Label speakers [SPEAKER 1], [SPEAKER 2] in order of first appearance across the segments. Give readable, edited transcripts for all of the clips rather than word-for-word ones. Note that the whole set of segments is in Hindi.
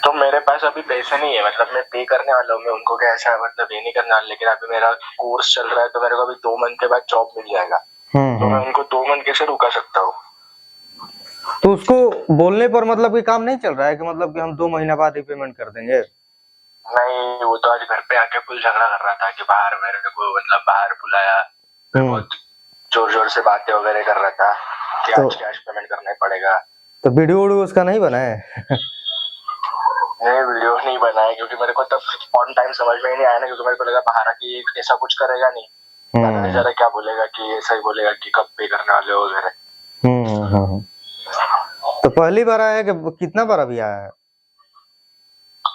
[SPEAKER 1] तो मेरे पास अभी पैसे नहीं है, मतलब मैं पे करने वाला हूँ, मैं उनको क्या ऐसा मतलब ये नहीं करने वाला, लेकिन अभी मेरा कोर्स चल रहा है तो मेरे को अभी 2 मंथ के बाद जॉब मिल जाएगा। तो मैं उनको 2 मंथ कैसे रुका सकता हूँ?
[SPEAKER 2] तो उसको बोलने पर मतलब कि काम नहीं चल रहा है कि मतलब कि हम 2 महीना बाद ही पेमेंट कर देंगे?
[SPEAKER 1] नहीं, वो तो आज घर पे आके फुल झगड़ा कर रहा था कि बाहर मेरे को मतलब बाहर बुलाया, बहुत जोर जोर से बातें वगैरह कर रहा था कि
[SPEAKER 2] तो
[SPEAKER 1] आज कैश पेमेंट करना पड़ेगा।
[SPEAKER 2] तो वीडियो उसका नहीं बना है?
[SPEAKER 1] नहीं, वीडियो नहीं बनाया क्योंकि मेरे को तब ऑन टाइम समझ में ही नहीं आया ना, क्योंकि मेरे को लगा बाहर आके ऐसा कुछ करेगा नहीं, पता नहीं जरा क्या बोलेगा कि ऐसा ही बोलेगा कि कब पे करने वाले हो वगैरह।
[SPEAKER 2] तो पहली बार आया कि कितना बार अभी आया है?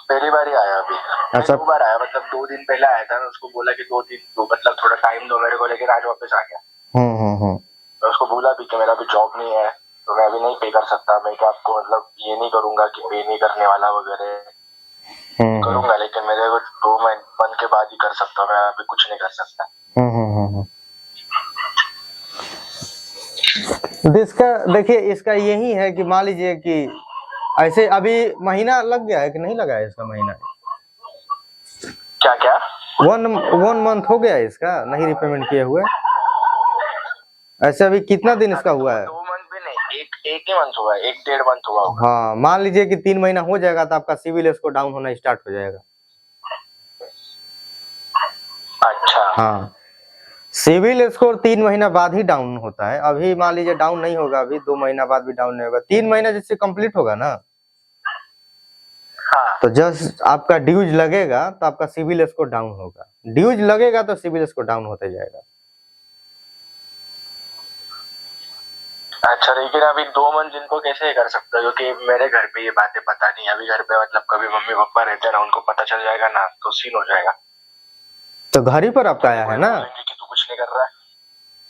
[SPEAKER 1] पहली बार ही आया अभी।
[SPEAKER 2] अच्छा।
[SPEAKER 1] 2 बार आया, मतलब 2 दिन पहले आया था, मैं उसको बोला कि 2 दिन दो, मतलब थोड़ा टाइम दो मेरे को, लेकिन आज वापस आ गया। मैं उसको बोला भी कि मेरा अभी जॉब नहीं है तो मैं अभी नहीं पे कर सकता, मैं क्या आपको मतलब ये नहीं करूंगा कि पे नहीं करने वाला वगैरह, करूंगा लेकिन मेरे को 2 मंथ के बाद ही कर सकता हूँ, मैं अभी कुछ नहीं कर सकता।
[SPEAKER 2] इसका देखिए, इसका यही है कि मान लीजिए कि ऐसे अभी महीना लग गया है कि नहीं लगा है इसका महीना?
[SPEAKER 1] क्या क्या?
[SPEAKER 2] 1 मंथ हो गया है इसका नहीं रिपेमेंट किए हुए? ऐसे अभी कितना दिन इसका हुआ है?
[SPEAKER 1] 2 मंथ भी नहीं, एक ही मंथ हुआ है, 1-1.5 मंथ हुआ होगा।
[SPEAKER 2] हाँ, मान लीजिए कि 3 महीना हो जाएगा तो आपका सिविल स्कोर डाउन होना स्टार्ट हो जाएगा।
[SPEAKER 1] अच्छा।
[SPEAKER 2] हाँ, सिविल स्कोर 3 महीना बाद ही डाउन होता है। अभी मान लीजिए डाउन नहीं होगा, अभी 2 महीना बाद भी डाउन नहीं होगा, 3 महीना जिससे कंप्लीट होगा ना,
[SPEAKER 1] हाँ।
[SPEAKER 2] तो जस्ट आपका ड्यूज लगेगा तो आपका सिविल स्कोर डाउन होगा, ड्यूज लगेगा तो सिविल स्कोर डाउन होते जाएगा।
[SPEAKER 1] अच्छा, लेकिन अभी 2 मंथ जिनको कैसे कर सकते हो, क्योंकि मेरे घर पे ये बातें पता नहीं, अभी घर पे मतलब कभी मम्मी पापा रहते हैं ना, उनको पता चल जाएगा ना तो सीन हो जाएगा।
[SPEAKER 2] तो घर ही पर आपका आया है ना?
[SPEAKER 1] बोलेंगे कि तू कुछ नहीं कर रहा है।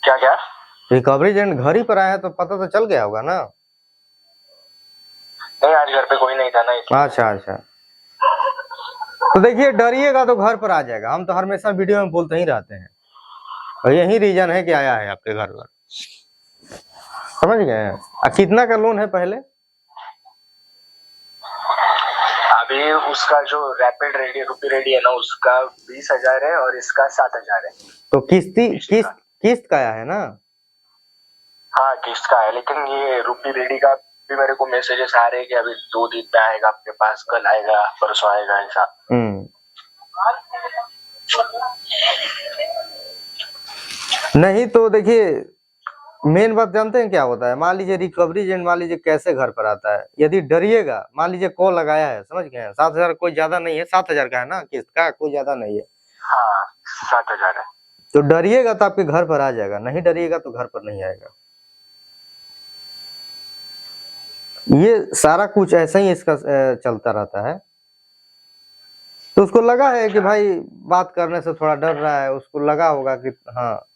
[SPEAKER 1] क्या क्या?
[SPEAKER 2] रिकवरी एजेंट घर ही पर आया है तो पता तो चल गया होगा ना?
[SPEAKER 1] नहीं, आज घर पे कोई नहीं था ना।
[SPEAKER 2] अच्छा अच्छा, तो देखिए डरिएगा तो घर पर आ जाएगा, हम तो हमेशा वीडियो में बोलते ही रहते हैं, और यही रीजन है कि आया है आपके घर पर। समझ गए? कितना का लोन है पहले?
[SPEAKER 1] अभी उसका जो रैपिड रेडी रुपी रेडी है ना, उसका 20,000 है और इसका 7,000 है।
[SPEAKER 2] तो किस्त का आया है ना?
[SPEAKER 1] हाँ, किस्त का है, लेकिन ये रुपी रेडी का भी मेरे को मैसेजेस आ रहे हैं कि अभी 2 दिन में आएगा आपके पास, कल आएगा, परसों आएगा, ऐसा।
[SPEAKER 2] नहीं तो देखिए, मेन बात जानते हैं क्या होता है? मान लीजिए रिकवरी एजेंट मान लीजिए कैसे घर पर आता है, यदि डरिएगा, मान लीजिए कॉल लगाया है, समझ गए? 7,000 कोई ज्यादा नहीं है, 7,000 का है ना किस्त का, कोई ज्यादा नहीं है।
[SPEAKER 1] हाँ, 7,000 है।
[SPEAKER 2] तो डरिएगा तो आपके घर पर आ जाएगा, नहीं डरिएगा तो घर पर नहीं आएगा। ये सारा कुछ ऐसा ही इसका चलता रहता है। तो उसको लगा है कि भाई बात करने से थोड़ा डर रहा है, उसको लगा होगा कि हाँ,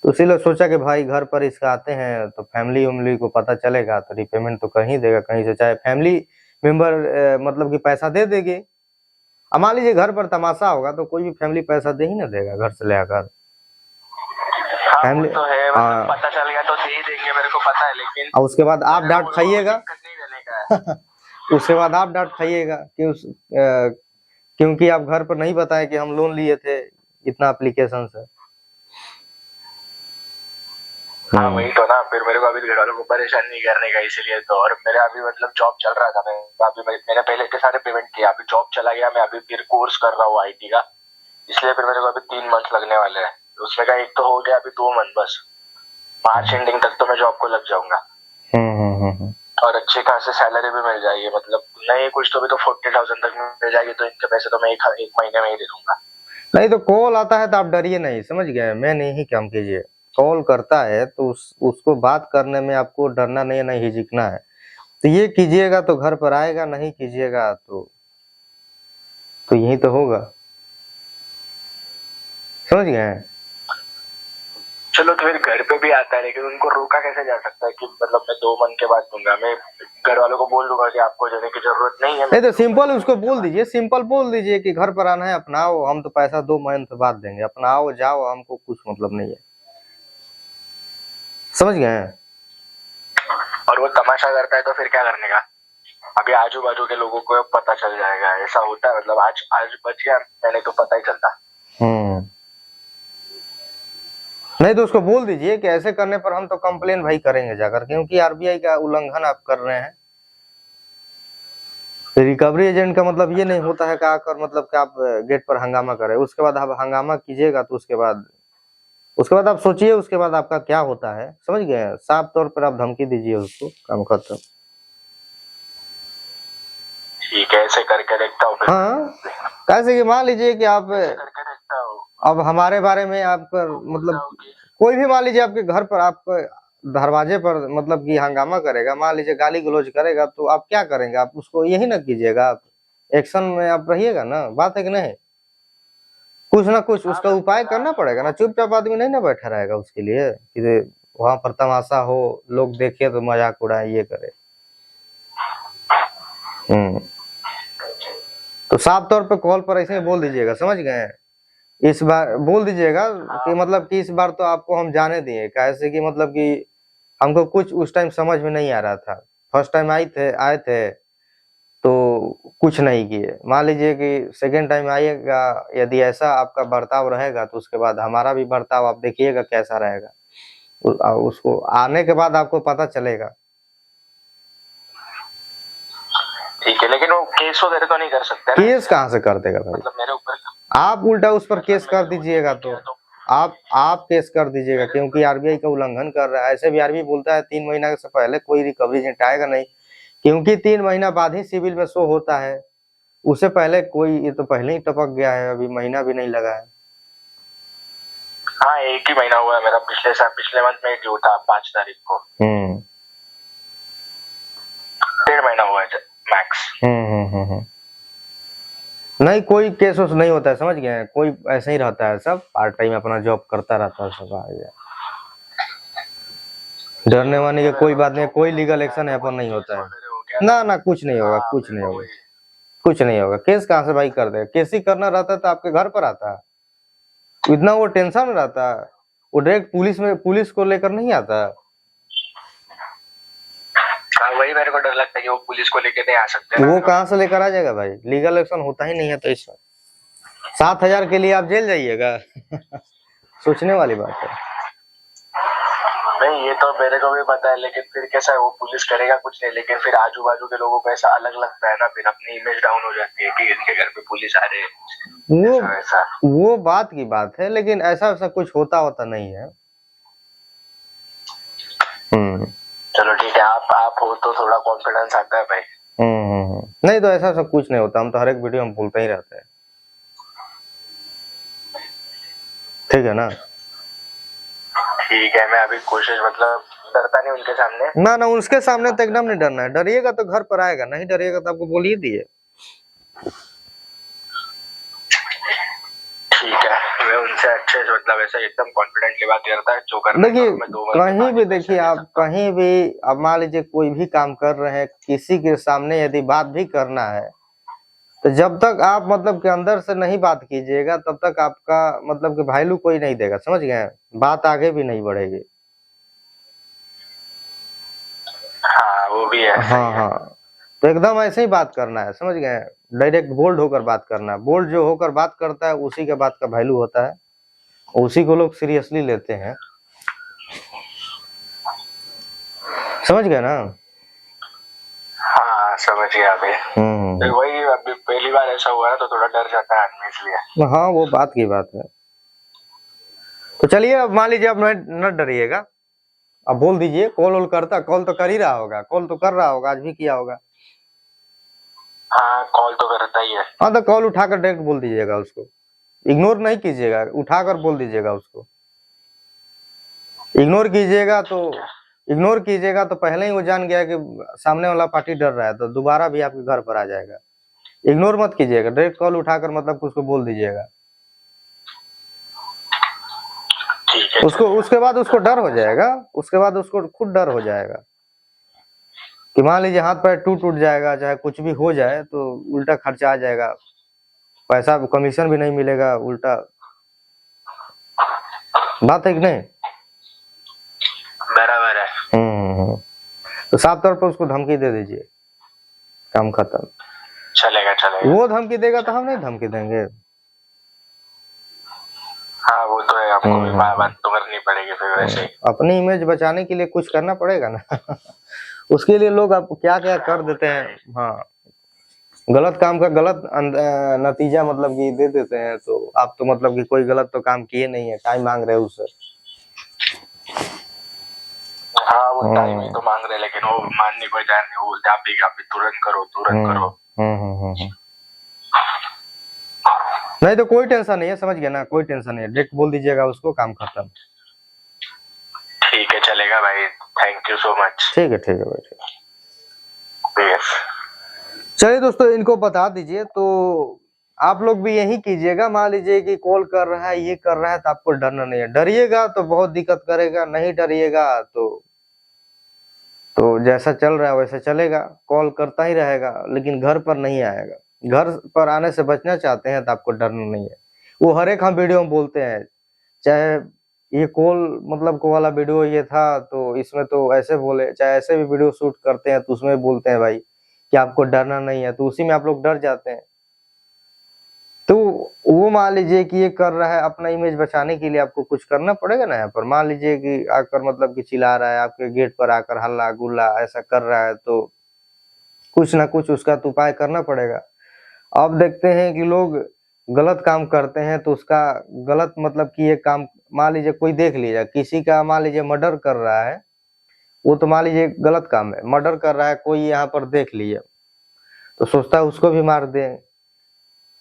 [SPEAKER 2] तो इसीलिए सोचा कि भाई घर पर इसका आते हैं तो फैमिली उमली को पता चलेगा तो रिपेमेंट तो कहीं देगा, कहीं से चाहे फैमिली मेंबर मतलब कि पैसा दे देगी। अब मान लीजिए घर पर तमाशा होगा तो कोई भी फैमिली पैसा दे ही ना देगा घर से ले आकर।
[SPEAKER 1] हाँ,
[SPEAKER 2] फैमिली
[SPEAKER 1] तो है, मतलब पता चल गया तो दे ही देंगे, मेरे को पता है, लेकिन
[SPEAKER 2] और उसके बाद आप डांट खाइएगा।
[SPEAKER 1] नहीं।
[SPEAKER 2] उसके बाद आप डांट खाइएगा कि क्योंकि आप घर पर नहीं बताए कि हम लोन लिए थे इतना एप्लीकेशन से।
[SPEAKER 1] हाँ, वही तो ना, फिर मेरे को अभी घर वालों को परेशान नहीं करने का, इसीलिए तो। और मेरा अभी मतलब जॉब चल रहा था, मैंने पहले के सारे पेमेंट किया, अभी जॉब चला गया, मैं अभी फिर कोर्स कर रहा हूँ IT का, इसलिए फिर मेरे को अभी 3 मंथ लगने वाले हैं। उसमें का एक तो हो गया, अभी 2 मंथ बस, मार्च एंडिंग तक तो मैं जॉब को लग जाऊंगा। और अच्छी खासी सैलरी भी मिल जाएगी, मतलब नहीं कुछ तो भी तो 40,000 तक मिल जाएगी, तो इनके पैसे तो मैं एक महीने में ही दे दूंगा।
[SPEAKER 2] नहीं तो कॉल आता है तो आप डरिए नहीं, समझ गए? मैं नहीं काम कीजिए, कॉल करता है तो उसको बात करने में आपको डरना नहीं है, नहीं हिचकना है। तो ये कीजिएगा तो घर पर आएगा, नहीं कीजिएगा तो यही तो होगा। समझ गए?
[SPEAKER 1] चलो, तो फिर घर पे भी आता है, लेकिन उनको रोका कैसे जा सकता है कि मतलब मैं 2 मंथ के बाद दूंगा, मैं घर वालों को बोल दूंगा कि आपको जाने की जरूरत नहीं है।
[SPEAKER 2] नहीं तो सिंपल उसको बोल दीजिए, सिंपल बोल दीजिए कि घर पर आना है, अपनाओ, हम तो पैसा 2 मंथ बाद देंगे, अपनाओ जाओ, हमको कुछ मतलब नहीं है। समझ गए?
[SPEAKER 1] और वो तमाशा करता है तो फिर क्या करने का? अभी आजू बाजू के लोगों को पता चल जाएगा, ऐसा होता है। मतलब आज आज बच गया, मैंने तो पता ही चलता।
[SPEAKER 2] नहीं तो उसको बोल दीजिए कि ऐसे करने पर हम तो कंप्लेन भाई करेंगे जाकर, क्योंकि आरबीआई का उल्लंघन आप कर रहे हैं। रिकवरी एजेंट का मतलब ये नहीं होता है कि आकर मतलब कि आप गेट पर हंगामा करें, उसके बाद आप हंगामा कीजिएगा तो उसके बाद आप सोचिए उसके बाद आपका क्या होता है, समझ गए? साफ तौर पर आप धमकी दीजिए उसको, काम खत्म।
[SPEAKER 1] ठीक है, ऐसे करके देखता हूँ।
[SPEAKER 2] हाँ, कैसे कि मान लीजिए कि आप
[SPEAKER 1] करके देखता हूँ।
[SPEAKER 2] अब हमारे बारे में आपका मतलब कोई भी मान लीजिए आपके घर पर आपको दरवाजे पर मतलब कि हंगामा करेगा, मान लीजिए गाली गलौज करेगा, तो आप क्या करेंगे? आप उसको यही ना कीजिएगा, आप एक्शन में आप रहिएगा ना, बात है कि नहीं? कुछ ना कुछ उसका उपाय करना पड़ेगा ना, चुपचाप आदमी नहीं ना बैठा रहेगा उसके लिए कि वहां पर तमाशा हो, लोग देखे तो मजाक उड़ाए, ये करे। तो साफ तौर पे कॉल पर ऐसे ही बोल दीजिएगा, समझ गए? इस बार बोल दीजिएगा कि मतलब कि इस बार तो आपको हम जाने दिए, कैसे कि मतलब कि हमको कुछ उस टाइम समझ में नहीं आ रहा था, फर्स्ट टाइम आए थे तो कुछ नहीं किए। मान लीजिए कि सेकेंड टाइम आइएगा, यदि ऐसा आपका बर्ताव रहेगा तो उसके बाद हमारा भी बर्ताव आप देखिएगा कैसा रहेगा, उसको आने के बाद आपको पता चलेगा।
[SPEAKER 1] ठीक है, लेकिन वो केस वगैरह तो नहीं कर सकते ना?
[SPEAKER 2] केस कहाँ से कर देगा भाई?
[SPEAKER 1] मतलब मेरे ऊपर
[SPEAKER 2] आप उल्टा उस पर केस कर दीजिएगा, तो आप केस कर दीजिएगा, क्योंकि आरबीआई का उल्लंघन कर रहा है। ऐसे भी आरबीआई बोलता है 3 महीना से पहले कोई रिकवरी एजेंट आएगा नहीं, क्योंकि 3 महीना बाद ही सिविल में शो होता है, उससे पहले कोई, ये तो पहले ही टपक गया है, अभी महीना भी नहीं लगा है।
[SPEAKER 1] हाँ, 1 ही महीना हुआ है मेरा, पिछले मंथ में ड्यू था 5 तारीख को। 1.5 महीना हुआ है मैक्स।
[SPEAKER 2] नहीं, कोई केस उस नहीं होता है, समझ गए? कोई ऐसे ही रहता है, सब पार्ट टाइम अपना जॉब करता रहता है सब। आ गया, डरने वाने की कोई बात नहीं, कोई लीगल एक्शन यहाँ पर नहीं होता है। ना ना, कुछ नहीं होगा, कुछ नहीं होगा, कुछ नहीं होगा। केस कहाँ से भाई कर देगा? केस ही करना रहता तो आपके घर पर आता, इतना वो टेंशन रहता, वो डायरेक्ट पुलिस को लेकर नहीं आता।
[SPEAKER 1] वही मेरे को डर लगता है कि वो पुलिस को लेकर नहीं आ सकते ना।
[SPEAKER 2] वो कहाँ से लेकर आ जाएगा भाई? लीगल एक्शन होता ही नहीं है तो इसमें 7,000 के लिए आप जेल जाइएगा? सोचने वाली बात है।
[SPEAKER 1] नहीं, ये तो मेरे को भी पता है, लेकिन फिर कैसा है, वो पुलिस करेगा कुछ नहीं, लेकिन फिर आजू बाजू के लोगों को ऐसा अलग लगता है ना, फिर अपनी इमेज डाउन हो जाती है कि इनके घर पे पुलिस आ रहे हैं।
[SPEAKER 2] वो बात की बात है, लेकिन ऐसा कुछ होता नहीं है।
[SPEAKER 1] चलो ठीक है, आप हो तो थोड़ा कॉन्फिडेंस आता है भाई।
[SPEAKER 2] नहीं तो ऐसा सब कुछ नहीं होता, हम तो हर एक वीडियो में बोलते ही रहते हैं, ठीक है ना?
[SPEAKER 1] ठीक है, मैं अभी कोशिश, मतलब डरता नहीं उनके सामने।
[SPEAKER 2] ना ना, उसके सामने तो एकदम नहीं डरना है, डरिएगा तो घर पर आएगा, नहीं डरिएगा तो आपको बोल ही दिए।
[SPEAKER 1] ठीक है, मैं उनसे अच्छे से, मतलब ऐसा एकदम कॉन्फिडेंटली बात करता है, जो करना है।
[SPEAKER 2] देखिए, कहीं भी देखिए, आप कहीं भी, अब मान लीजिए कोई भी काम कर रहे हैं, किसी के सामने यदि बात भी करना है, तो जब तक आप मतलब के अंदर से नहीं बात कीजिएगा, तब तक आपका मतलब कि वैल्यू कोई नहीं देगा, समझ गए? बात आगे भी नहीं बढ़ेगी।
[SPEAKER 1] हाँ, वो भी है।
[SPEAKER 2] हाँ, तो एकदम ऐसे ही बात करना है, समझ गए? डायरेक्ट बोल्ड होकर बात करना है। बोल्ड जो होकर बात करता है उसी के बात का वैल्यू होता है, उसी को लोग सीरियसली लेते हैं, समझ गए ना?
[SPEAKER 1] हाँ, समझ गया अभी। तो वही, अभी पहली बार ऐसा हुआ है तो थोड़ा डर जाता है आदमी, इसलिए।
[SPEAKER 2] हाँ, वो बात की बात है। तो चलिए, अब मान लीजिए अब न डरिएगा, अब बोल दीजिए। कॉल करता, कॉल तो कर ही रहा होगा, कॉल तो कर रहा होगा, आज भी किया होगा।
[SPEAKER 1] हाँ, कॉल तो करता ही है।
[SPEAKER 2] हाँ, तो कॉल उठाकर डायरेक्ट बोल दीजिएगा उसको, इग्नोर नहीं कीजिएगा, उठाकर बोल दीजिएगा उसको। इग्नोर कीजिएगा तो पहले ही वो जान गया कि सामने वाला पार्टी डर रहा है, तो दोबारा भी आपके घर पर आ जाएगा। इग्नोर मत कीजिएगा, डायरेक्ट कॉल उठाकर मतलब उसको बोल दीजिएगा। उसके बाद उसको डर हो जाएगा, उसके बाद उसको खुद डर हो जाएगा कि मान लीजिए हाथ पैर टूट जाएगा, चाहे कुछ भी हो जाए तो उल्टा खर्चा आ जाएगा, पैसा कमीशन भी नहीं मिलेगा, उल्टा बात है कि नहीं?
[SPEAKER 1] बराबर है।
[SPEAKER 2] तो साफ तौर पर उसको धमकी दे दीजिए। काम खत्म।
[SPEAKER 1] चलेगा चलेगा।
[SPEAKER 2] वो धमकी देगा तो हम नहीं धमकी देंगे।
[SPEAKER 1] हाँ वो तो है, हमको भी बात तो करनी पड़ेगी फिर वैसे ही।
[SPEAKER 2] अपनी इमेज बचाने के लिए कुछ करना पड़ेगा ना। उसके लिए लोग अब क्या क्या कर देते हैं। हाँ, गलत काम का गलत नतीजा मतलब कि दे देते हैं। तो आप तो मतलब कि कोई गलत तो काम किए नहीं है, टाइम मांग रहे हो उससे।
[SPEAKER 1] हाँ वो टाइम ही तो मांग रहे, लेकिन वो मानने को तैयार नहीं, वो बोलते आप भी तुरंत करो तुरंत करो।
[SPEAKER 2] नहीं तो कोई टेंशन नहीं है, समझ गया ना, कोई टेंशन नहीं है, डायरेक्ट बोल दीजिएगा उसको, काम खत्म।
[SPEAKER 1] ठीक है चलेगा भाई, थैंक यू सो मच।
[SPEAKER 2] ठीक है भाई,
[SPEAKER 1] यस।
[SPEAKER 2] चलिए दोस्तों, इनको बता दीजिए। तो आप लोग भी यही कीजिएगा। मान लीजिए कि कॉल कर रहा है, ये कर रहा है, तो आपको डरना नहीं है। डरिएगा तो बहुत दिक्कत करेगा, नहीं डरिएगा तो जैसा चल रहा है वैसा चलेगा, कॉल करता ही रहेगा, लेकिन घर पर नहीं आएगा। घर पर आने से बचना चाहते हैं तो आपको डरना नहीं है। वो हर एक हम वीडियो में बोलते हैं, चाहे ये कॉल मतलब को वाला वीडियो ये था तो इसमें तो ऐसे बोले, चाहे ऐसे भी वीडियो शूट करते हैं तो उसमें बोलते हैं भाई कि आपको डरना नहीं है, तो उसी में आप लोग डर जाते हैं। तो वो मान लीजिए कि ये कर रहा है अपना इमेज बचाने के लिए, आपको कुछ करना पड़ेगा ना। यहाँ पर मान लीजिए कि आकर मतलब कि चिल्ला रहा है, आपके गेट पर आकर हल्ला गुल्ला ऐसा कर रहा है, तो कुछ ना कुछ उसका तो उपाय करना पड़ेगा। अब देखते हैं कि लोग गलत काम करते हैं तो उसका गलत मतलब कि ये काम, मान लीजिए कोई देख लीजिए किसी का, मान लीजिए मर्डर कर रहा है, वो तो मान लीजिए गलत काम है, मर्डर कर रहा है, कोई यहाँ पर देख लिया तो सोचता है उसको भी मार दे,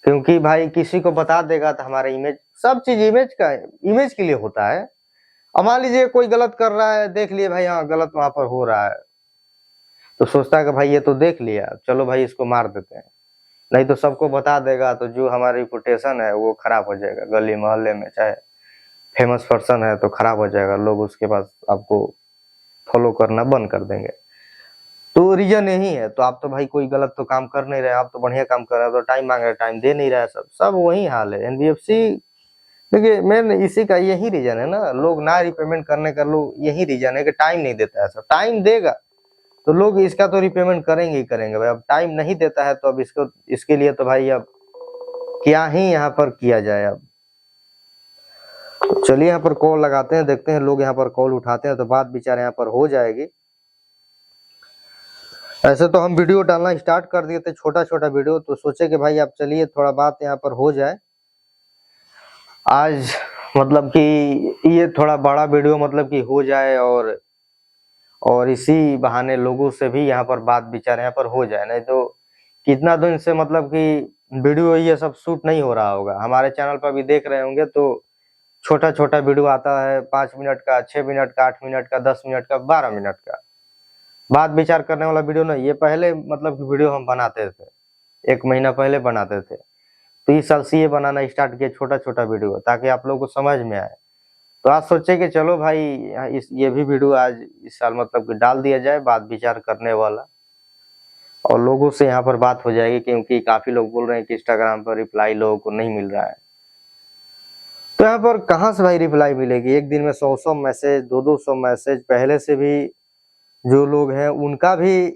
[SPEAKER 2] क्योंकि भाई किसी को बता देगा तो हमारा इमेज, सब चीज इमेज का, इमेज के लिए होता है। अब मान लीजिए कोई गलत कर रहा है, देख लिए भाई हाँ गलत वहां पर हो रहा है, तो सोचता है कि भाई ये तो देख लिया, चलो भाई इसको मार देते हैं। नहीं तो सबको बता देगा तो जो हमारी रिपुटेशन है वो खराब हो जाएगा, गली मोहल्ले में चाहे फेमस पर्सन है तो खराब हो जाएगा, लोग उसके पास आपको फॉलो करना बंद कर देंगे। तो रीजन यही है। तो आप तो भाई कोई गलत तो काम कर नहीं रहे, आप तो बढ़िया काम कर रहे हो, तो टाइम मांग रहे, टाइम दे नहीं रहा है, सब वही हाल है। एनबीएफसी देखिए मेन इसी का यही रीजन है ना, लोग ना रिपेमेंट करने का, लोग यही रीजन है कि टाइम नहीं देता है। सब टाइम देगा तो लोग इसका तो रिपेमेंट करेंगे ही करेंगे भाई। अब टाइम नहीं देता है तो अब इसको, इसके लिए तो भाई अब क्या ही यहाँ पर किया जाए। अब चलिए यहाँ पर कॉल लगाते हैं, देखते हैं लोग यहाँ पर कॉल उठाते हैं तो बात विचार यहाँ पर हो जाएगी। ऐसे तो हम वीडियो डालना स्टार्ट कर दिए थे, छोटा छोटा वीडियो, तो सोचे कि भाई अब चलिए थोड़ा बात यहाँ पर हो जाए आज, मतलब कि ये थोड़ा बड़ा वीडियो मतलब कि हो जाए, और इसी बहाने लोगों से भी यहाँ पर बात विचार यहाँ पर हो जाए। नहीं तो कितना दिन से मतलब कि वीडियो ये सब शूट नहीं हो रहा होगा, हमारे चैनल पर भी देख रहे होंगे तो छोटा छोटा वीडियो आता है, 5 मिनट का, 6 मिनट का, 8 मिनट का, 10 मिनट का, 12 मिनट का बात विचार करने वाला वीडियो नहीं। ये पहले मतलब कि वीडियो हम बनाते थे, 1 महीना पहले बनाते थे, तो इस साल से ये बनाना स्टार्ट किया छोटा छोटा वीडियो, ताकि आप लोगों को समझ में आए। तो आज सोचे कि चलो भाई ये भी वीडियो आज इस साल मतलब कि डाल दिया जाए, बात विचार करने वाला, और लोगों से यहाँ पर बात हो जाएगी, क्योंकि काफी लोग बोल रहे हैं कि इंस्टाग्राम पर रिप्लाई लोगों को नहीं मिल रहा है। तो यहाँ पर कहाँ से भाई रिप्लाई मिलेगी? एक दिन में 100 मैसेज, 200 मैसेज, पहले से भी जो लोग हैं उनका भी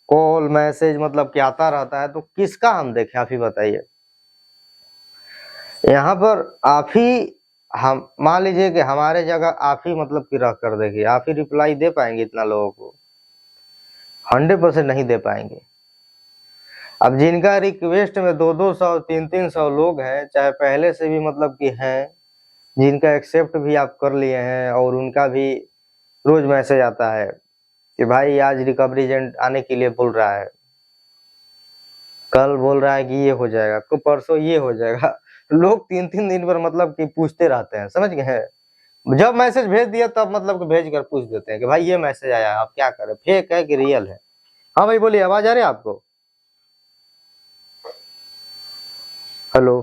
[SPEAKER 2] कॉल मैसेज मतलब कि आता रहता है, तो किसका हम देखें, आप ही बताइए। यहाँ पर आप ही, हम मान लीजिए कि हमारे जगह आप ही मतलब कि रह कर देखिए, आप ही रिप्लाई दे पाएंगे इतना लोगों को? 100% नहीं दे पाएंगे। अब जिनका रिक्वेस्ट में 200 300 लोग हैं, चाहे पहले से भी मतलब कि हैं, जिनका एक्सेप्ट भी आप कर लिए हैं, और उनका भी रोज मैसेज आता है कि भाई आज रिकवरी एजेंट आने के लिए बोल रहा है, कल बोल रहा है कि ये हो जाएगा, को परसों ये हो जाएगा। लोग 3 दिन पर मतलब कि पूछते रहते हैं, समझ गए हैं। जब मैसेज भेज दिया तब मतलब कि भेज कर पूछ देते हैं कि भाई ये मैसेज आया है, आप क्या करें, फेक है कि रियल है। हाँ भाई बोलिए, आवाज आ रही है आपको? हेलो,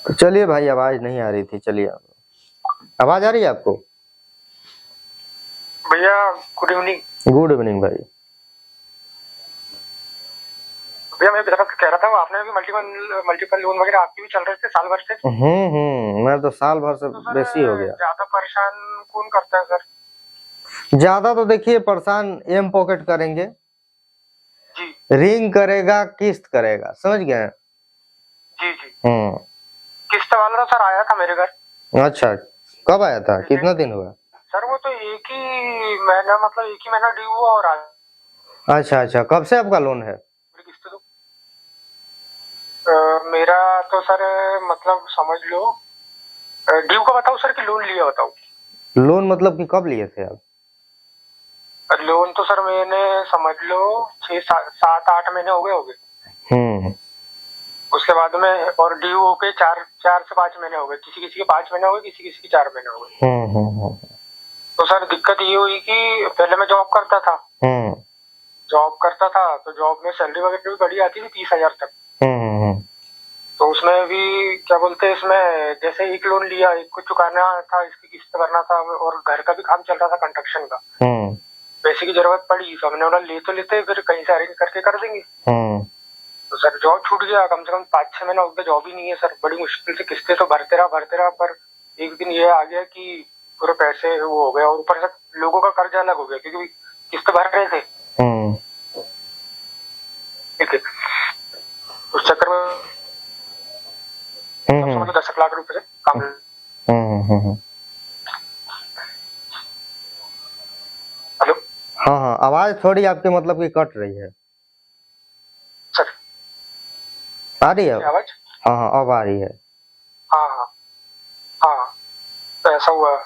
[SPEAKER 2] तो चलिए भाई, आवाज नहीं आ रही थी, चलिए आवाज आ रही है आपको?
[SPEAKER 1] भैया गुड इवनिंग।
[SPEAKER 2] गुड इवनिंग भाई।
[SPEAKER 1] भैया मैं कह रहा था, आपने भी मल्टीपल लोन वगैरह आपके भी चल रहे थे साल भर से?
[SPEAKER 2] मैं तो साल भर से बेसी हो गया।
[SPEAKER 1] ज्यादा परेशान कौन करता है सर?
[SPEAKER 2] ज्यादा तो देखिए परेशान एम पॉकेट करेंगे,
[SPEAKER 1] जी
[SPEAKER 2] रिंग करेगा, किस्त करेगा, समझ गए।
[SPEAKER 1] जी जी। किस्त वाला तो सर आया था मेरे घर।
[SPEAKER 2] अच्छा, कब आया था,
[SPEAKER 1] जैसे
[SPEAKER 2] कितना दिन हुआ?
[SPEAKER 1] सर वो तो एक ही महीना, मतलब एक ही महीना ड्यू हुआ और आया।
[SPEAKER 2] अच्छा अच्छा, कब से आपका लोन है?
[SPEAKER 1] मेरी किस्त तो मेरा तो सर मतलब समझ लो, ड्यू का बताओ सर कि लोन लिया बताओ।
[SPEAKER 2] लोन मतलब कि कब लिए थे आप?
[SPEAKER 1] लोन तो सर मैंने समझ लो 6 7 8 महीने हो गए होंगे। उसके बाद में और ड्यू होके 4 4 से 5 महीने हो गए, किसी किसी के 5 महीने हो गए, किसी किसी के 4 महीने हो गए। तो सर दिक्कत ये हुई कि पहले मैं जॉब करता था, तो जॉब में सैलरी वगैरह भी बढ़िया आती थी 30,000 तक। तो उसमें भी क्या बोलते हैं, इसमें जैसे एक लोन लिया, एक को चुकाना था, इसकी किस्त भरना था और घर का भी काम चल रहा था कंस्ट्रक्शन का। पैसे की जरूरत पड़ी तो हमने बोला ले तो लेते, फिर कहीं से अरेंज करके कर देंगे। तो सर जॉब छूट गया, कम से कम 5 6 महीना हो गया जॉब ही नहीं है सर। बड़ी मुश्किल से किस्तें तो भरते रहा, पर एक दिन ये आ गया कि पूरे पैसे वो हो गया, और ऊपर से लोगों का कर्जा अलग हो गया क्योंकि किस्त भर रहे थे। ठीक है, उस चक्कर में 10 लाख रुपए से काम। हेलो।
[SPEAKER 2] हाँ हाँ, आवाज थोड़ी आपकी मतलब कि कट रही है।
[SPEAKER 1] सर
[SPEAKER 2] आ रही है
[SPEAKER 1] आवाज?
[SPEAKER 2] हाँ हाँ, अब आ रही है।
[SPEAKER 1] हाँ हाँ हाँ, तो ऐसा हुआ।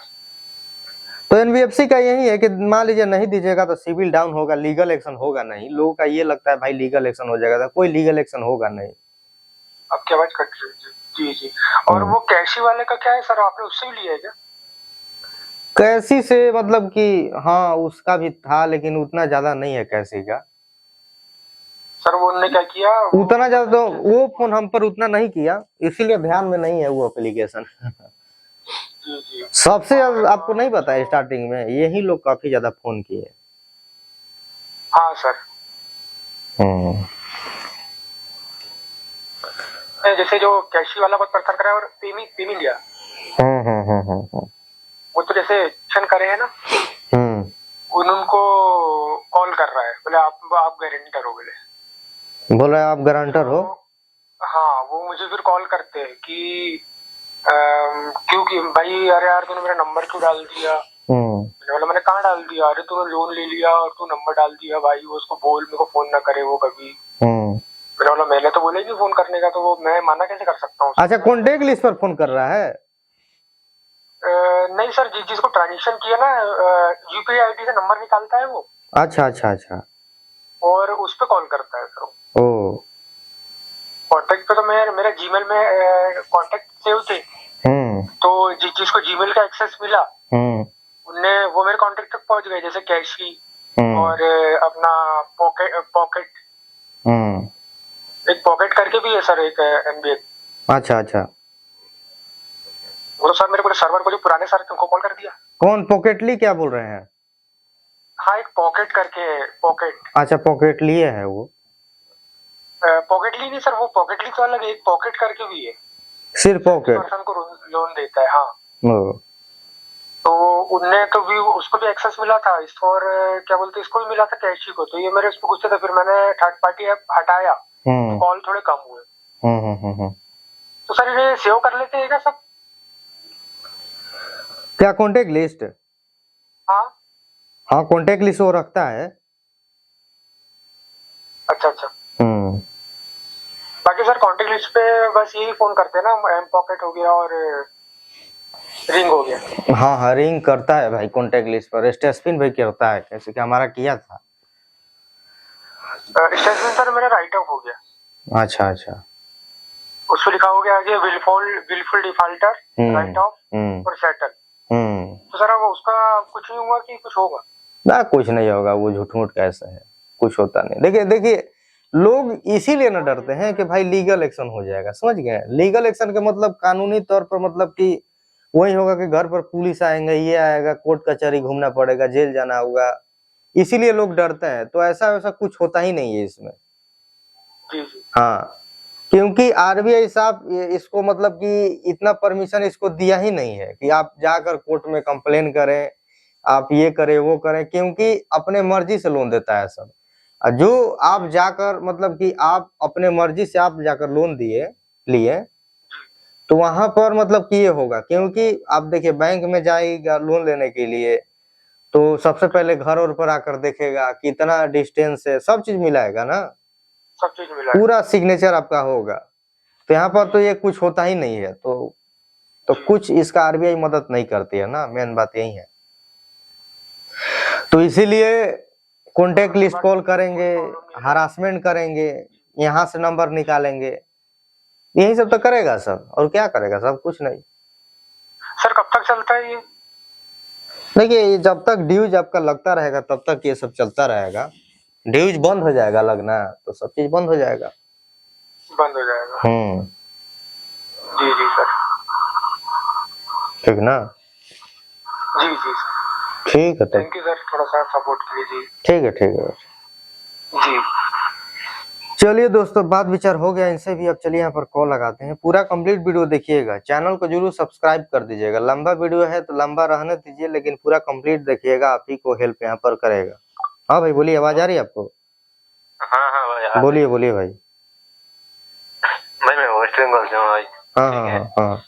[SPEAKER 2] तो एनबीएफसी का यही है कि मान लीजिए नहीं दीजिएगा तो सिविल डाउन होगा, लीगल एक्शन होगा नहीं। लोगों का ये लगता है भाई लीगल एक्शन हो जाएगा, तो कोई लीगल एक्शन होगा नहीं।
[SPEAKER 1] आपकी आवाज कट रही है। जी जी। और वो कैशी वाले का क्या है सर, आपने उससे भी लिया है क्या?
[SPEAKER 2] कैसी से मतलब कि हाँ उसका भी था, लेकिन उतना ज्यादा नहीं है कैसी का।
[SPEAKER 1] सर वो उन्होंने क्या किया,
[SPEAKER 2] उतना ज्यादा तो वो फोन हम पर उतना नहीं किया, इसीलिए ध्यान में नहीं है वो एप्लीकेशन।
[SPEAKER 1] जी जी।
[SPEAKER 2] सबसे ज्यादा आपको नहीं पता है, स्टार्टिंग में यही लोग काफी ज्यादा फोन किए।
[SPEAKER 1] हाँ सर। जैसे जो कैशी वाला बहुत परेशान करा है, और पेमी लिया, वो तो जैसे एक्शन करे है ना, उनको कॉल कर रहा है, बोले आप गारंटर हो,
[SPEAKER 2] बोले आप गारंटर हो।
[SPEAKER 1] हाँ, वो मुझे फिर कॉल करते हैं कि क्योंकि भाई अरे यार तूने मेरा नंबर क्यों डाल दिया। मैंने बोला मैंने कहाँ डाल दिया, अरे तूने लोन ले लिया और तू नंबर डाल दिया भाई, उसको बोल मेरे को फोन ना करे वो कभी। मैंने बोला मैंने तो बोला ही नहीं फोन करने का, तो वो मैं मना कैसे कर सकता हूँ।
[SPEAKER 2] अच्छा, कॉन्टेक्ट लिस्ट पर फोन कर रहा है?
[SPEAKER 1] नहीं सर, जिसको ट्रांजेक्शन किया ना, यूपीआई आईडी से नंबर निकालता है वो।
[SPEAKER 2] अच्छा अच्छा अच्छा।
[SPEAKER 1] और उस पे कॉल करता है सर।
[SPEAKER 2] ओ,
[SPEAKER 1] कॉन्टेक्ट पे तो मेरा जीमेल में कॉन्टेक्ट सेव थे। तो जिसको जीमेल का एक्सेस मिला, उनने वो मेरे कॉन्टेक्ट तक पहुंच गए, जैसे कैशी और अपना पॉकेट एक पॉकेट करके भी है सर, एक एनबीए।
[SPEAKER 2] अच्छा अच्छा।
[SPEAKER 1] वो तो सर मेरे पूरे सर्वर को, जो पुराने सर थे उनको कॉल कर दिया।
[SPEAKER 2] कौन पॉकेटली क्या बोल रहे हैं?
[SPEAKER 1] हाँ, एक पॉकेट करके है, पॉकेट।
[SPEAKER 2] अच्छा, पॉकेट लिए है वो।
[SPEAKER 1] पॉकेटली नहीं सर, वो पॉकेटली तो अलग है, एक पॉकेट करके भी है,
[SPEAKER 2] सिर्फ पॉकेट
[SPEAKER 1] पर्सन को लोन देता है। हाँ,
[SPEAKER 2] ओ।
[SPEAKER 1] तो उनने तो भी उसको भी एक्सेस मिला था इसको, और क्या बोलते इसको भी मिला था कैशी को, तो ये मेरे उस पर गुस्से थे, फिर मैंने थर्ड पार्टी ऐप हटाया, तो कॉल थोड़े कम हुए। तो सर ये सेव कर लेते हैं क्या सब?
[SPEAKER 2] क्या कॉन्टेक्ट लिस्ट?
[SPEAKER 1] हाँ
[SPEAKER 2] हाँ, कॉन्टेक्ट लिस्ट वो रखता है।
[SPEAKER 1] अच्छा अच्छा। बाकी सर कॉन्टेक्ट लिस्ट पे बस यही फोन करते हैं ना, एम पॉकेट हो गया और रिंग हो गया।
[SPEAKER 2] हाँ हाँ, रिंग करता है भाई कॉन्टेक्ट लिस्ट पर, स्टेस्पिन भाई करता है, कैसे कि हमारा किया था।
[SPEAKER 1] स्टेटमेंट सर मेरा राइट ऑफ हो गया।
[SPEAKER 2] अच्छा अच्छा।
[SPEAKER 1] उस पर लिखा हो गया आगे विलफुल डिफॉल्टर, राइट ऑफ और सेटल। तो सर अब उसका कुछ नहीं हुआ कि कुछ होगा?
[SPEAKER 2] ना, कुछ नहीं होगा, वो झूठ मूठ कैसा है, कुछ होता नहीं। देखिए देखिए, लोग इसीलिए ना डरते हैं कि भाई लीगल एक्शन हो जाएगा, समझ गए। लीगल एक्शन का मतलब कानूनी तौर पर मतलब कि वही होगा कि घर पर पुलिस आएंगे, ये आएगा, कोर्ट कचहरी घूमना पड़ेगा, जेल जाना होगा, इसीलिए लोग डरते हैं। तो ऐसा वैसा कुछ होता ही नहीं है इसमें।
[SPEAKER 1] जी जी।
[SPEAKER 2] हाँ, क्योंकि आरबीआई साहब इसको मतलब कि इतना परमिशन इसको दिया ही नहीं है कि आप जाकर कोर्ट में कंप्लेन करें आप ये करें वो करें, क्योंकि अपने मर्जी से लोन देता है सब। और जो आप जाकर मतलब कि आप अपने मर्जी से आप जाकर लोन लिए, तो वहां पर मतलब कि ये होगा, क्योंकि आप देखिए बैंक में जाएगा लोन लेने के लिए, तो सबसे पहले घर और पर आकर देखेगा कितना डिस्टेंस है, सब चीज मिलाएगा ना,
[SPEAKER 1] सब चीज मिला।
[SPEAKER 2] पूरा सिग्नेचर आपका होगा। तो यहाँ पर तो ये कुछ होता ही नहीं है, तो कुछ इसका आरबीआई मदद नहीं करती है ना, मेन बात यही है। तो इसीलिए कॉन्टेक्ट लिस्ट कॉल करेंगे, हरासमेंट करेंगे, यहाँ से नंबर निकालेंगे, यही सब तो करेगा सब, और क्या करेगा सब, कुछ नहीं।
[SPEAKER 1] सर कब तक चलता है ये?
[SPEAKER 2] देखिए जब तक ड्यूज आपका लगता रहेगा तब तक ये सब चलता रहेगा। ड्यूज बंद हो जाएगा लगना तो सब चीज बंद हो जाएगा।
[SPEAKER 1] बंद हो जाएगा।
[SPEAKER 2] जी
[SPEAKER 1] जी सर।
[SPEAKER 2] ठीक ना?
[SPEAKER 1] जी सर।
[SPEAKER 2] ठीक है, तो
[SPEAKER 1] थैंक यू सर, थोड़ा सा सपोर्ट कीजिए।
[SPEAKER 2] ठीक है
[SPEAKER 1] जी।
[SPEAKER 2] चलिए दोस्तों, बात विचार हो गया इनसे भी। अब चलिए यहाँ पर कॉल लगाते हैं। पूरा कंप्लीट वीडियो देखिएगा, चैनल को जरूर सब्सक्राइब कर दीजिएगा। लंबा वीडियो है तो लंबा रहने दीजिए, लेकिन पूरा कंप्लीट देखिएगा, आप ही को हेल्प यहाँ पर करेगा। हाँ भाई बोलिए, आवाज आ रही है आपको?
[SPEAKER 1] हाँ भाई,
[SPEAKER 2] बोलिए भाई।
[SPEAKER 1] मैं वेस्ट बंगाल से हूँ भाई।
[SPEAKER 2] हाँ।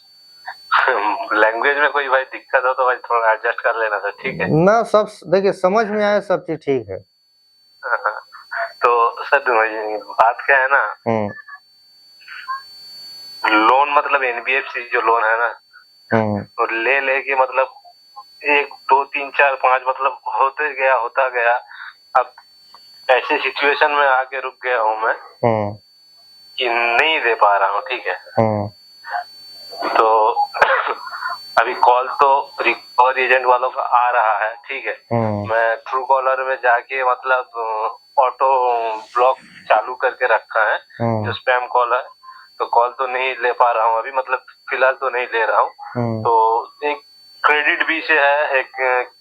[SPEAKER 1] लैंग्वेज में कोई भाई दिक्कत हो तो भाई थोड़ा एडजस्ट कर लेना सर, ठीक है
[SPEAKER 2] ना? सब देखिए समझ में आया, सब चीज ठीक है।
[SPEAKER 1] तो सर बात क्या है ना, लोन मतलब एनबीएफसी जो लोन है ना, तो ले के मतलब 1 2 3 4 5 मतलब होता गया। अब ऐसे सिचुएशन में आके रुक गया हूँ मैं कि नहीं दे पा रहा हूँ, ठीक है। तो अभी कॉल तो रिकवरी एजेंट वालों का आ रहा है, ठीक है। मैं ट्रू कॉलर में जाके मतलब ऑटो ब्लॉक चालू करके रखा है, जो स्पैम कॉल है, तो कॉल तो नहीं ले पा रहा हूँ अभी, मतलब फिलहाल तो नहीं ले रहा हूँ। तो एक क्रेडिट भी से है, एक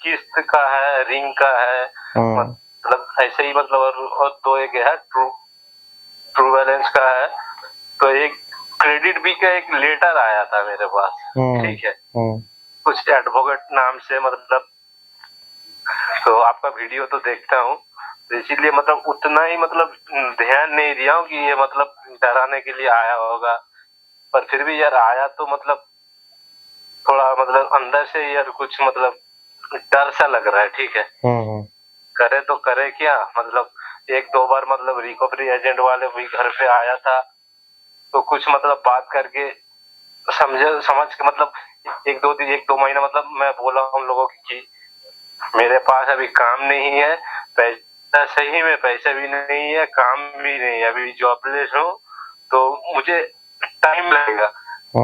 [SPEAKER 1] किस्त का है, रिंग का है, मतलब ऐसे ही मतलब, और दो एक है ट्रू बैलेंस का है। तो एक क्रेडिट बी का एक लेटर आया था मेरे पास, ठीक है, कुछ एडवोकेट नाम से, मतलब तो आपका वीडियो तो देखता हूँ, तो इसीलिए मतलब उतना ही मतलब ध्यान नहीं दिया हूँ कि ये मतलब डराने के लिए आया होगा, पर फिर भी यार आया तो मतलब थोड़ा मतलब अंदर से यार कुछ मतलब डर सा लग रहा है, ठीक है। करे तो करे क्या, मतलब 1 2 बार मतलब रिकवरी एजेंट वाले भी घर पे आया था, तो कुछ मतलब बात करके समझ के मतलब 1 2 महीना मतलब मैं बोला उन लोगों की मेरे पास अभी काम नहीं है, पैसा सही में पैसा भी नहीं है, काम भी नहीं है, अभी जॉबलेस हूँ, तो मुझे टाइम लगेगा।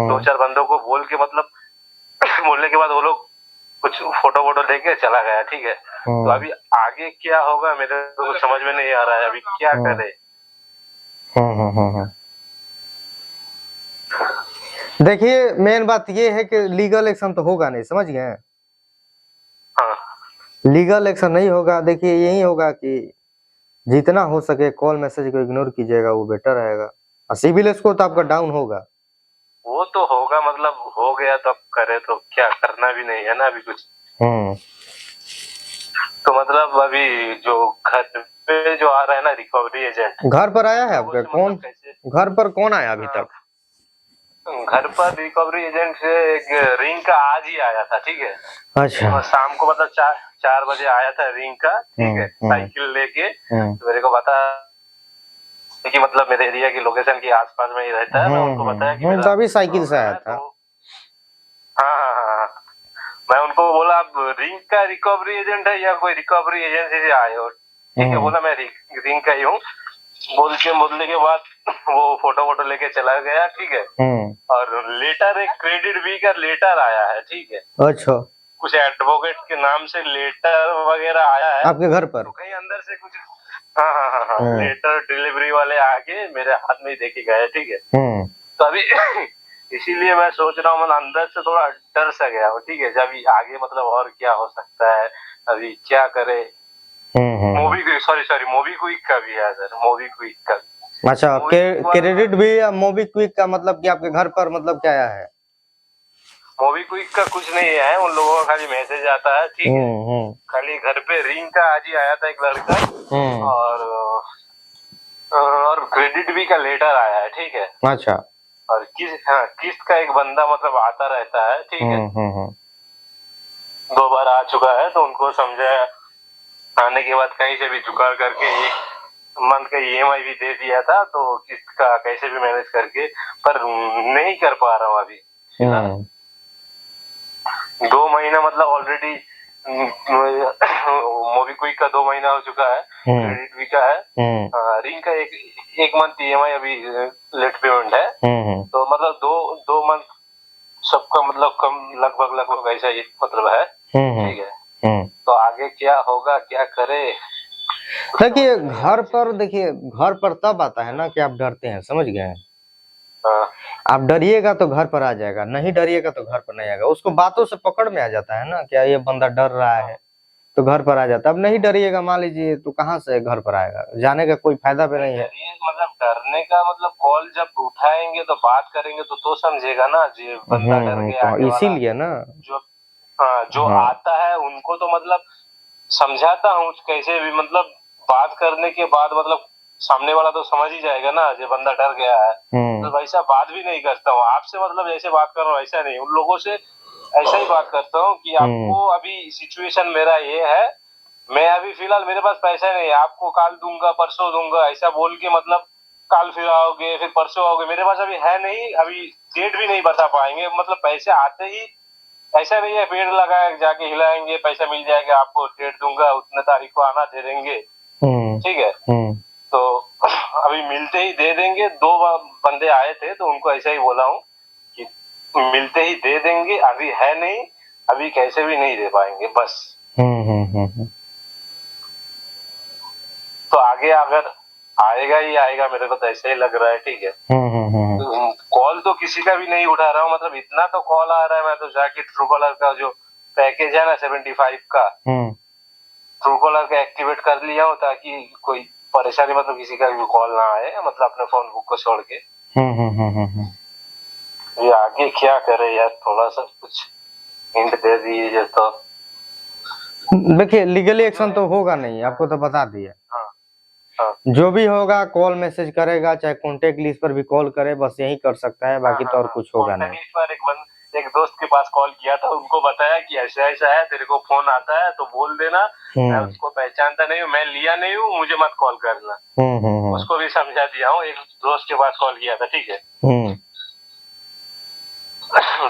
[SPEAKER 1] 2 4 बंदों को बोल के मतलब बोलने के बाद वो लोग कुछ फोटो लेके चला गया, ठीक है। तो अभी आगे क्या होगा मेरे को समझ में नहीं आ रहा है, अभी क्या करे।
[SPEAKER 2] देखिए मेन बात ये है कि लीगल एक्शन तो होगा नहीं, समझ गए?
[SPEAKER 1] हाँ।
[SPEAKER 2] लीगल एक्शन नहीं होगा। देखिए यही होगा कि जितना हो सके कॉल मैसेज को इग्नोर कीजिएगा, वो बेटर रहेगा। और सिविल स्कोर तो आपका डाउन होगा।
[SPEAKER 1] वो तो होगा, मतलब हो गया तो अब करे तो क्या, करना भी नहीं है ना अभी कुछ। तो मतलब अभी जो घर पे जो आ रहा है ना रिकवरी एजेंट,
[SPEAKER 2] घर पर आया है आपका? कौन घर पर कौन आया अभी तक?
[SPEAKER 1] घर पर रिकवरी एजेंट से एक रिंग का आज ही आया था, ठीक है।
[SPEAKER 2] अच्छा।
[SPEAKER 1] और शाम को मतलब 4 बजे आया था रिंग का, ठीक है, साइकिल लेके। तो मेरे को बता कि मतलब मेरे एरिया की लोकेशन के आसपास में ही रहता है। मैं उनको बताया कि
[SPEAKER 2] तभी साइकिल से आया था।
[SPEAKER 1] हाँ, मैं उनको बोला आप रिंग का रिकवरी एजेंट है या कोई रिकवरी एजेंसी से आए हो, ठीक है। बोला मैं रिंग का ही हूँ। बोलने के बाद वो फोटो लेके चला गया, ठीक है। और लेटर, एक क्रेडिट बी का लेटर आया है, ठीक है।
[SPEAKER 2] अच्छा।
[SPEAKER 1] कुछ एडवोकेट के नाम से लेटर वगैरह आया है
[SPEAKER 2] आपके घर पर?
[SPEAKER 1] तो कहीं अंदर से कुछ हाँ, लेटर डिलीवरी वाले आके मेरे हाथ में ही देके गए, ठीक है। तो अभी इसीलिए मैं सोच रहा हूँ, मतलब अंदर से थोड़ा डर सा गया हूँ, ठीक है। अभी आगे मतलब और क्या हो सकता है, अभी क्या करे। मोबीक्विक का भी है सर, मोबीक्विक का।
[SPEAKER 2] अच्छा, क्रेडिट भी या मोबीक्विक का, मतलब कि आपके घर पर मतलब क्या आया है?
[SPEAKER 1] मूवी क्विक का कुछ नहीं है, उन लोगों का खाली मैसेज आता है, ठीक है। खाली घर पे रिंग का आज ही आया था एक लड़का, और क्रेडिट भी का लेटर आया है, ठीक है।
[SPEAKER 2] अच्छा।
[SPEAKER 1] और किस्त का एक बंदा मतलब आता रहता है, ठीक है। 2 बार आ चुका है, तो उनको समझाया, आने के बाद कहीं से भी जुगाड़ करके 1 मंथ का EMI भी दे दिया था, तो किस्त का कैसे भी मैनेज करके, पर नहीं कर पा रहा हूँ अभी। 2 महीना मतलब ऑलरेडी मोबीक्विक का 2 महीना हो चुका है, क्रेडिट भी का है, रिंग का एक मंथ EMI अभी लेट पेमेंट है, तो मतलब 2 मंथ सबका मतलब कम लगभग ऐसा ही मतलब है, ठीक है। तो आगे क्या होगा, क्या करे।
[SPEAKER 2] देखिए घर पर तब आता है ना कि आप डरते हैं, समझ गए। आप डरिएगा तो घर पर आ जाएगा, नहीं डरिएगा तो घर पर नहीं आएगा। उसको बातों से पकड़ में आ जाता है ना, क्या ये बंदा डर रहा है, तो घर पर आ जाता है। अब नहीं डरिएगा, मान लीजिए, तो कहाँ से घर पर आएगा, जाने का कोई फायदा भी नहीं है।
[SPEAKER 1] मतलब डरने का मतलब कॉल जब उठाएंगे तो बात करेंगे तो समझेगा ना जी बंदा डर गया,
[SPEAKER 2] तो इसीलिए ना
[SPEAKER 1] जो आता है उनको तो मतलब समझाता हूँ कैसे भी, मतलब बात करने के बाद मतलब सामने वाला तो समझ ही जाएगा ना जो बंदा डर गया है, तो वैसा बात भी नहीं करता हूँ आपसे, मतलब जैसे बात कर रहा हूँ ऐसा नहीं, उन लोगों से ऐसा ही बात करता हूँ कि आपको अभी सिचुएशन मेरा ये है, मैं अभी फिलहाल मेरे पास पैसा नहीं है, आपको कल दूंगा परसों दूंगा ऐसा बोल के मतलब कल फिर आओगे फिर परसों आओगे, मेरे पास अभी है नहीं, अभी डेट भी नहीं बता पाएंगे, मतलब पैसे आते ही ऐसा नहीं है पेड़ लगाए जाके हिलाएंगे पैसा मिल जाएगा, आपको डेट दूंगा उतने तारीख को आना दे देंगे, ठीक है। तो अभी मिलते ही दे देंगे। 2 बंदे आए थे तो उनको ऐसा ही बोला हूँ कि मिलते ही दे देंगे, अभी है नहीं, अभी कैसे भी नहीं दे पाएंगे बस। तो आगे अगर आएगा ही आएगा, मेरे को तो ऐसा ही लग रहा है, ठीक है। कॉल तो किसी का भी नहीं उठा रहा हूँ, मतलब इतना तो कॉल आ रहा है, मैं तो जाके ट्रूकॉलर का जो पैकेज है ना 75 का, ट्रूकॉलर का एक्टिवेट कर लिया हूँ ताकि कोई परेशानी मतलब किसी का भी कॉल ना आए, मतलब अपने फोन बुक को छोड़ के। ये आगे क्या करे यार, थोड़ा सा कुछ हिंट दे दीजिए तो।
[SPEAKER 2] देखिए लीगली एक्शन तो होगा नहीं, आपको तो बता दिया। जो भी होगा कॉल मैसेज करेगा, चाहे कॉन्टेक्ट लिस्ट पर भी कॉल करे, बस यही कर सकता है, बाकी तो और कुछ होगा नहीं।
[SPEAKER 1] एक दोस्त के पास कॉल किया था, उनको बताया कि ऐसा ऐसा है, तेरे को फोन आता है तो बोल देना, मैं उसको पहचानता नहीं हूँ, मैं लिया नहीं हूँ, मुझे मत कॉल करना। उसको भी समझा दिया हूँ। एक दोस्त के पास कॉल किया था, ठीक है।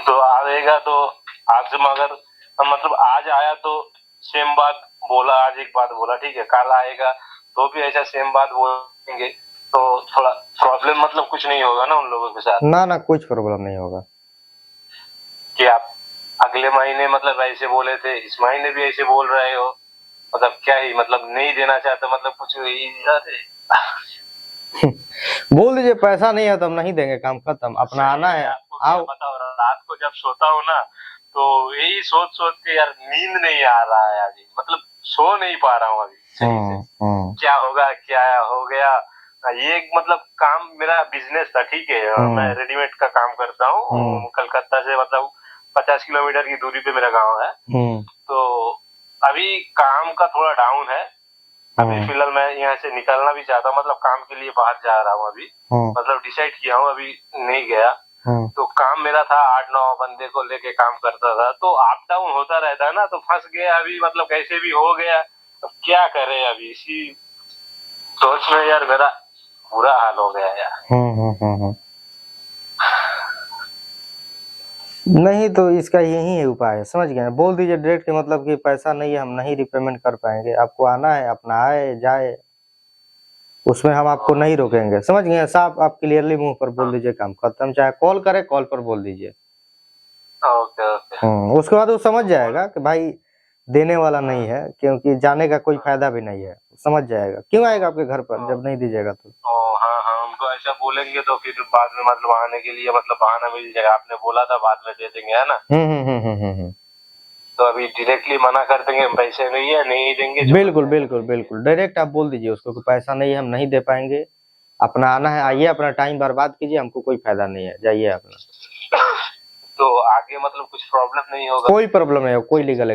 [SPEAKER 1] तो आएगा तो आज मगर मतलब आज आया तो सेम बात बोला, आज एक बात बोला, ठीक है। कल आएगा तो भी ऐसा सेम बात बोलेंगे, तो थोड़ा प्रॉब्लम मतलब कुछ नहीं होगा ना उन लोगों के साथ।
[SPEAKER 2] ना कुछ प्रॉब्लम नहीं होगा
[SPEAKER 1] कि आप अगले महीने मतलब ऐसे बोले थे, इस महीने भी ऐसे बोल रहे हो, मतलब क्या ही मतलब नहीं देना चाहते, मतलब कुछ
[SPEAKER 2] बोल दीजिए पैसा नहीं है तो हम नहीं देंगे, काम खत्म, अपना आना है आओ।
[SPEAKER 1] बताओ रात को जब सोता हूँ ना तो यही सोच सोच के यार नींद नहीं आ रहा है अभी, मतलब सो नहीं पा रहा हूँ अभी सही से। क्या होगा क्या हो गया, ये मतलब काम मेरा बिजनेस था, ठीक है। मैं रेडीमेड का काम करता हूँ, कलकत्ता से मतलब 50 किलोमीटर की दूरी पे मेरा गांव है। तो अभी काम का थोड़ा डाउन है, अभी फिलहाल मैं यहाँ से निकलना भी चाहता हूँ, मतलब काम के लिए बाहर जा रहा हूँ अभी, मतलब डिसाइड किया हूँ, अभी नहीं गया। तो काम मेरा था 8-9 बंदे को लेके काम करता था, तो अप डाउन होता रहता है ना, तो फंस गया अभी, मतलब कैसे भी हो गया, अब क्या करे अभी, इसी सोच में यार मेरा बुरा हाल हो गया यार।
[SPEAKER 2] नहीं तो इसका यही है उपाय, समझ गए। बोल दीजिए डायरेक्ट, मतलब कि पैसा नहीं है, हम नहीं रिपेमेंट कर पाएंगे, आपको आना है अपना आए जाए, उसमें हम आपको नहीं रोकेंगे, समझ गए। साफ आप क्लियरली मुंह पर बोल दीजिए, काम खत्म। चाहे कॉल करे, कॉल पर बोल दीजिए।
[SPEAKER 1] Okay okay.
[SPEAKER 2] उसके बाद वो समझ जाएगा कि भाई देने वाला नहीं है, क्योंकि जाने का कोई फायदा भी नहीं है, समझ जाएगा। क्यों आएगा आपके घर पर जब नहीं दीजिएगा तो।
[SPEAKER 1] हाँ, उनको ऐसा बोलेंगे तो फिर बाद में मतलब आने के लिए मतलब बहाना मिल जाएगा, आपने बोला था बाद में दे देंगे, है ना। तो अभी डायरेक्टली मना कर देंगे, पैसे नहीं है नहीं देंगे।
[SPEAKER 2] बिल्कुल डायरेक्ट आप बोल दीजिए उसको कि पैसा नहीं है, हम नहीं दे पाएंगे, अपना आना है आइए, अपना टाइम बर्बाद कीजिए, हमको कोई फायदा नहीं है, जाइए अपना।
[SPEAKER 1] तो आगे मतलब कुछ प्रॉब्लम नहीं होगा?
[SPEAKER 2] कोई प्रॉब्लम नहीं हो, कोई लीगल